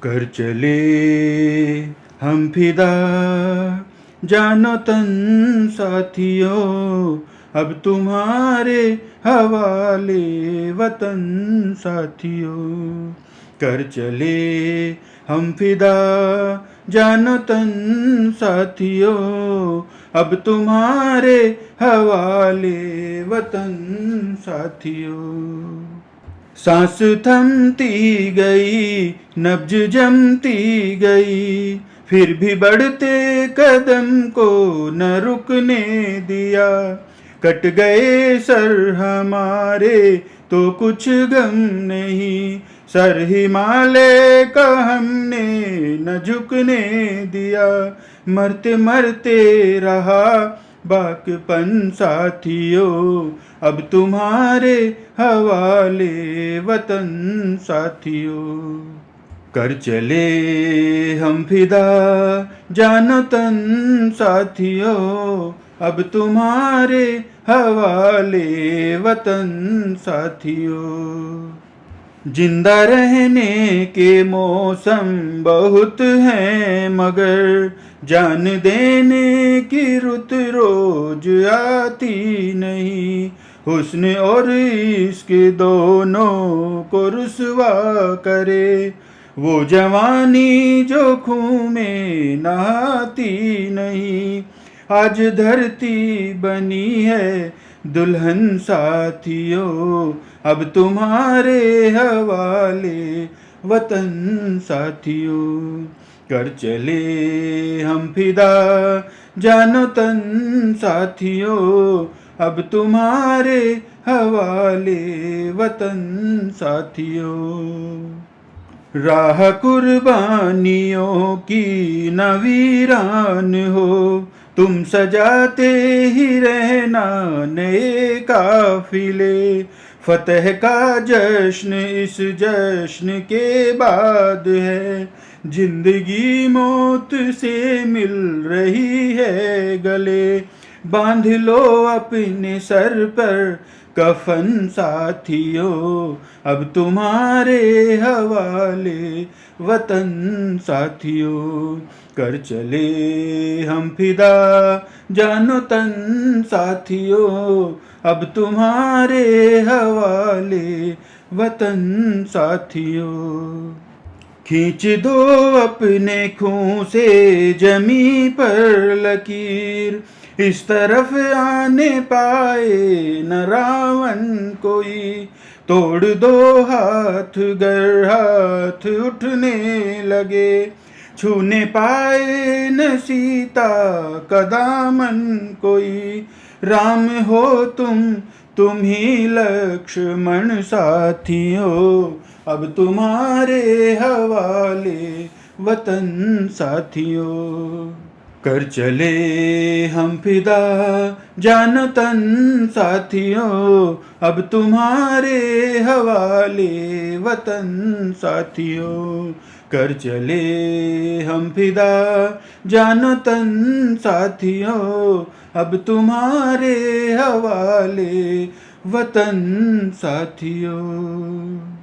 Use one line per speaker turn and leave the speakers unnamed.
कर चले हम फिदा जानो तन साथियों, अब तुम्हारे हवाले वतन साथियों। कर चले हम फिदा जानो तन साथियों, अब तुम्हारे हवाले वतन साथियों। सांस थमती गई, नब्ज जमती गई, फिर भी बढ़ते कदम को न रुकने दिया। कट गए सर हमारे तो कुछ गम नहीं, सर हिमालय का हमने न झुकने दिया। मरते मरते रहा बाकपन साथियों, अब तुम्हारे हवाले वतन साथियों। कर चले हम फिदा जानो तन साथियों, अब तुम्हारे हवाले वतन साथियों। जिंदा रहने के मौसम बहुत हैं, मगर जान देने की रुत रोज आती नहीं। हुस्न और इश्क दोनों को रुसवा करे, वो जवानी जो खून में नहाती नहीं। आज धरती बनी है दुल्हन साथियों, अब तुम्हारे हवाले वतन साथियों। कर चले हम फिदा जानो तन साथियों, अब तुम्हारे हवाले वतन साथियों। राह कुर्बानियों की न वीरान हो, तुम सजाते ही रहना नए काफिले। फतेह का जश्न इस जश्न के बाद है, जिंदगी मौत से मिल रही है गले। बांध लो अपने सर पर कफन साथियों, अब तुम्हारे हवाले वतन साथियों। कर चले हम फिदा जानो तन साथियों, अब तुम्हारे हवाले वतन साथियों। खींच दो अपने खून से जमी पर लकीर, इस तरफ आने पाए न रावण कोई। तोड़ दो हाथ गर हाथ उठने लगे, छूने पाए न सीता का दामन कोई। राम हो तुम ही लक्ष्मण साथियों, अब तुम्हारे हवाले वतन साथियों। कर चले हम फिदा जानो तन साथियों, अब तुम्हारे हवाले वतन साथियों। कर चले हम फिदा जानो तन साथियों, अब तुम्हारे हवाले वतन साथियों।